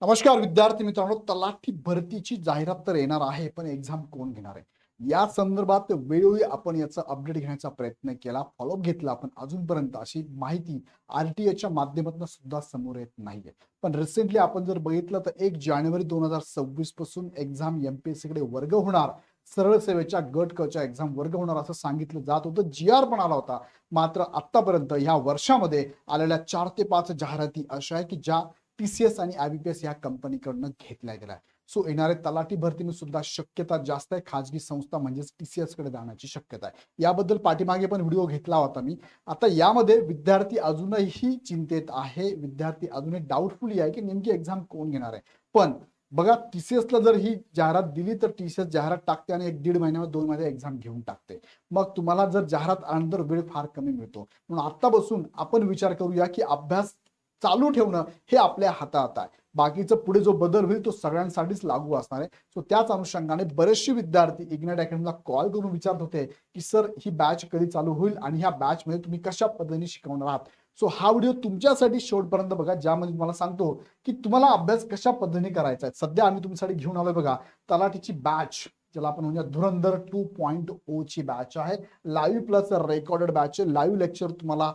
नमस्कार विद्यार्थी मित्रांनो, तलाठी भरतीची जाहिरात तर येणार आहे, पण एक्झाम कोण घेणार आहे या संदर्भात वेळोवेळी आपण याचा अपडेट घेण्याचा प्रयत्न केला, फॉलोअप घेतला. पण अजूनपर्यंत अशी माहिती आरटीएच्या माध्यमातून सुद्धा समोर येत नाहीये. पण रिसेंटली आपण जर बघितलं तर 1 जानेवारी 2026 पासून एक्झाम एमपीएससी कडे वर्ग होणार, सरळ सेवेच्या गट क च्या एक्झाम वर्ग होणार असं सांगितलं जात होतं. GR पण आला होता. मात्र आतापर्यंत ह्या वर्षामध्ये आलेल्या 4 ते 5 जाहिराती अशा आहे की ज्या TCS आणि IBPS या कंपनीकडनं घेतल्या गेल्या. सो येणारे तलाठी भरतीमध्ये सुद्धा शक्यता जास्त आहे. खाजगी संस्था म्हणजेच TCS कडे जाण्याची शक्यता आहे. याबद्दल पाठीमागे पण व्हिडिओ घेतला होता मी. आता यामध्ये विद्यार्थी अजूनही चिंतेत आहे. विद्यार्थी अजूनही डाऊटफुली आहे की नेमकी एक्झाम कोण घेणार आहे. पण बघा, TCSला जर ही जाहिरात दिली तर TCS जाहिरात टाकते आणि 1-1.5 महिन्यावर 2 महिन्यात एक्झाम घेऊन टाकते. मग तुम्हाला जर जाहिरात आल्यानंतर वेळ फार कमी मिळतो. म्हणून आत्तापासून आपण विचार करूया की अभ्यास चालू ठेवणं हे आपल्या हातात आहे. बाकीचा पुढे जो बदल होईल तो सगळ्यांसाठीच लागू असणार आहे. सो त्याच अनुषंगाने बरेचसे विद्यार्थी इग्नाइट अकॅडमीला कॉल करून विचारत होते की सर, ही बॅच कधी चालू होईल आणि ह्या बॅच मध्ये तुम्ही कशा पद्धतीने शिकवणार आहात. सो हा व्हिडिओ तुमच्यासाठी शेवटपर्यंत बघा, ज्यामध्ये तुम्हाला सांगतो की तुम्हाला अभ्यास कशा पद्धतीने करायचा आहे. सध्या आम्ही तुमच्यासाठी घेऊन आलोय बघा, तलाठीची बॅच, ज्याला आपण म्हणजे धुरंधर 2.0 ची बॅच आहे. लाईव्ह प्लस रेकॉर्डेड बॅच आहे. लाईव्ह लेक्चर तुम्हाला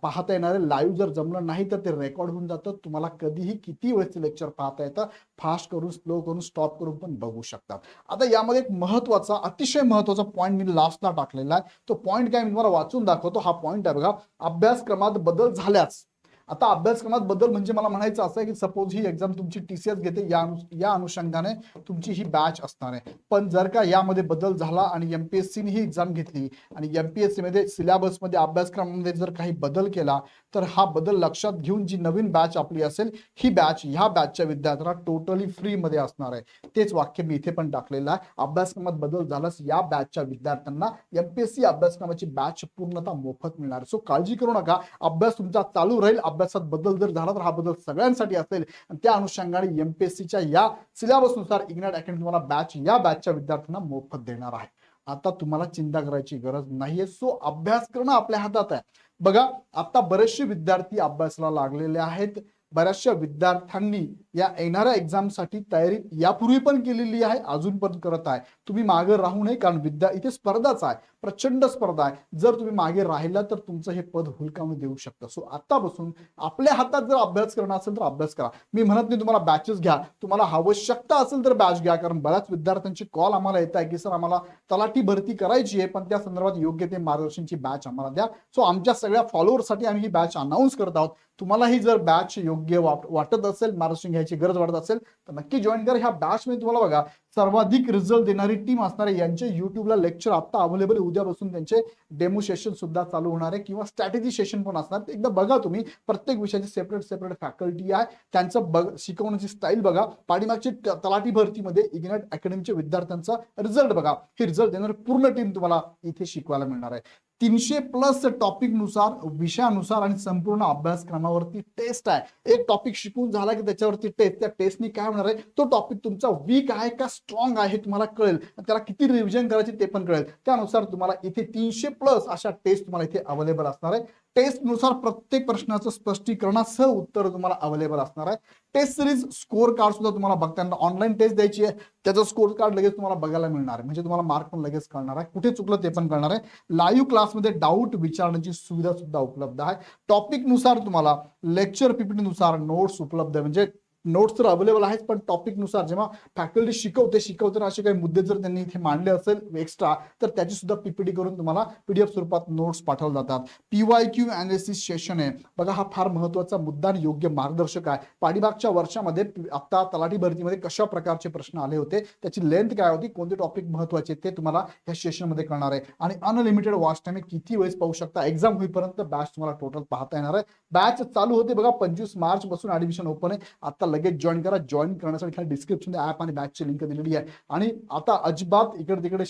पाहता येणार आहे. लाईव्ह जर जमलं नाही तर ते रेकॉर्ड होऊन जातं. तुम्हाला कधीही किती वेळेचं लेक्चर पाहता येतं. फास्ट करून, स्लो करून, स्टॉप करून पण बघू शकता. आता यामध्ये एक महत्वाचा, अतिशय महत्वाचा पॉईंट मी लास्टला टाकलेला आहे. तो पॉईंट काय मी तुम्हाला वाचून दाखवतो. हा पॉईंट आहे बघा, अभ्यासक्रमात बदल झाल्यास. आता अभ्यासक्रमात बदल म्हणजे मला म्हणायचं असं आहे की सपोज ही एक्झाम तुमची TCS घेते, या अनुषंगाने तुमची ही बॅच असणार आहे. पण जर का यामध्ये बदल झाला आणि एमपीएससीने ही एक्झाम घेतली आणि एमपीएससी मध्ये सिलेबसमध्ये, अभ्यासक्रमामध्ये जर काही बदल केला तर हा बदल लक्षात घेऊन जी नवीन बॅच आपली असेल, ही बॅच ह्या बॅचच्या विद्यार्थ्यांना टोटली फ्री मध्ये असणार आहे. तेच वाक्य मी इथे पण टाकलेलं आहे. अभ्यासक्रमात बदल झाल्यास या बॅचच्या विद्यार्थ्यांना एमपीएससी अभ्यासक्रमाची बॅच पूर्णतः मोफत मिळणार. सो काळजी करू नका, अभ्यास तुमचा चालू राहील. अभ्यासात बदल जर झाला तर हा बदल सगळ्यांसाठी असेल आणि त्या अनुषंगाने एमपीएससीच्या या सिलेबसनुसार इग्नाइट अकॅडमी तुम्हाला बॅच, या बॅचच्या विद्यार्थ्यांना मोफत देणार आहे. आता तुम्हाला चिंता करायची गरज नाहीये. सो अभ्यास करणं आपल्या हातात आहे. बघा, आता बरेचसे विद्यार्थी अभ्यासाला लागलेले आहेत. बऱ्याचशा विद्यार्थ्यांनी या येणाऱ्या एक्झामसाठी तयारी यापूर्वी पण केलेली आहे, अजून पण करत आहे. तुम्ही मागे राहू नये, कारण इथे स्पर्धाच आहे, प्रचंड स्पर्धा आहे. जर तुम्ही मागे राहिला तर तुमचं हे पद हुलकावून देऊ शकतं. सो आतापासून आपल्या हातात जर अभ्यास करणं असेल तर अभ्यास करा. मी म्हणत नाही तुम्हाला बॅचेस घ्या, तुम्हाला आवश्यकता असेल तर बॅच घ्या. कारण बऱ्याच विद्यार्थ्यांची कॉल आम्हाला येत आहे की सर, आम्हाला तलाठी भरती करायची आहे, पण त्या संदर्भात योग्य ते मार्गदर्शनची बॅच आम्हाला द्या. सो आमच्या सगळ्या फॉलोअर्ससाठी आम्ही ही बॅच अनाऊन्स करत आहोत. तुम्हालाही जर बॅच योग्य वाटत असेल, मार्गदर्शन घ्यायची गरज वाटत असेल तर नक्की जॉईन करा. ह्या बॅच मध्ये तुम्हाला बघा, सर्वाधिक रिझल्ट देणारी टीम असणार आहे. यांचे युट्यूबला लेक्चर आता अवेलेबल, उद्यापासून त्यांचे डेमो सेशन सुद्धा चालू होणार आहे किंवा स्ट्रॅटेजी सेशन पण असणार. एकदा बघा तुम्ही, प्रत्येक विषयाची सेपरेट फॅकल्टी आहे. त्यांचं शिकवण्याची स्टाईल बघा. पाठीमागची तलाठी भरतीमध्ये इग्नाइट अकॅडमीच्या विद्यार्थ्यांचा रिझल्ट बघा. हे रिझल्ट देणारी पूर्ण टीम तुम्हाला इथे शिकवायला मिळणार आहे. 300+ टॉपिक नुसार, विषयानुसार आणि संपूर्ण अभ्यासक्रमावरती टेस्ट आहे. एक टॉपिक शिकून झाला की त्याच्यावरती टेस्ट. त्या टेस्टनी काय होणार आहे, तो टॉपिक तुमचा वीक आहे का स्ट्रॉंग आहे तुम्हाला कळेल. त्याला किती रिव्हिजन करायची ते पण कळेल. त्यानुसार तुम्हाला इथे 300+ अशा टेस्ट तुम्हाला इथे अवेलेबल असणार आहे. टेस्ट नुसार प्रत्येक प्रश्नाचं स्पष्टीकरणासह उत्तर तुम्हाला अवेलेबल असणार आहे. टेस्ट सिरीज स्कोर कार्ड सुद्धा तुम्हाला बघताना, ऑनलाईन टेस्ट द्यायची आहे, त्याचं स्कोर कार्ड लगेच तुम्हाला बघायला मिळणार आहे. म्हणजे तुम्हाला मार्क पण लगेच कळणार आहे, कुठे चुकलं ते पण कळणार आहे. लाईव्ह क्लासमध्ये डाऊट विचारण्याची सुविधा सुद्धा उपलब्ध आहे. टॉपिक नुसार तुम्हाला लेक्चर PPT नुसार नोट्स उपलब्ध आहे. म्हणजे नोट्स तर अवेलेबल आहेत, पण टॉपिक नुसार जेव्हा फॅकल्टी शिकवताना असे काही मुद्दे जर त्यांनी इथे मांडले असेल एक्स्ट्रा, तर त्याची सुद्धा PPT करून तुम्हाला PDF स्वरूपात नोट्स पाठवले जातात. PYQ अनालिसिस सेशन आहे बघा, हा फार महत्वाचा मुद्दा आणि योग्य मार्गदर्शक आहे. पाठीमागच्या वर्षामध्ये आता तलाठी भरतीमध्ये कशा प्रकारचे प्रश्न आले होते, त्याची लेंथ काय होती, कोणते टॉपिक महत्वाचे ते तुम्हाला या सेशन मध्ये कळणार आहे. आणि अनलिमिटेड वॉच टाइम किती वेळेस पाहू शकता. एक्झाम होईपर्यंत बॅच तुम्हाला टोटल पाहता येणार आहे. बॅच चालू होते बघा 25 मार्च पासून ऍडमिशन ओपन आहे. आता लगेच जॉईन करा. जॉईन करण्यासाठी डिस्क्रिप्शन ऍप आणि बॅचची लिंक दिलेली आहे. आणि आता अजिबात इकडे तिकडे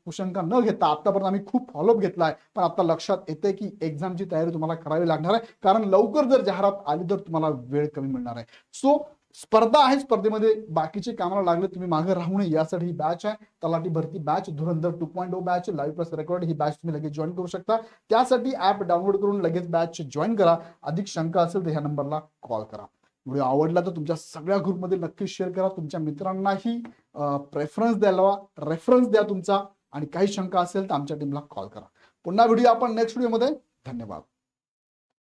कुशंका न घेता, आतापर्यंत आम्ही खूप फॉलोअप घेतला आहे, पण आता लक्षात येते की एक्झामची तयारी तुम्हाला करावी लागणार आहे. कारण लवकर जर जाहिरात आली तर तुम्हाला वेळ कमी मिळणार आहे. सो स्पर्धा आहे, स्पर्धेमध्ये बाकीचे कामाला लागले, तुम्ही मागे राहू नये यासाठी ही बॅच आहे. तलाठी भरती बॅच, धुरंधर 2.0 बॅच, लाईव्ह प्लस रेकॉर्ड, ही बॅच तुम्ही लगेच जॉईन करू शकता. त्यासाठी ऍप डाउनलोड करून लगेच बॅच जॉईन करा. अधिक शंका असेल तर ह्या नंबरला कॉल करा. व्हिडिओ आवडला तर तुमच्या सगळ्या ग्रुपमध्ये नक्की शेअर करा. तुमच्या मित्रांनाही प्रेफरन्स द्यायला, रेफरन्स द्या तुमचा, आणि काही शंका असेल तर आमच्या टीमला कॉल करा. पुन्हा भेटूया आपण नेक्स्ट व्हिडिओमध्ये. धन्यवाद.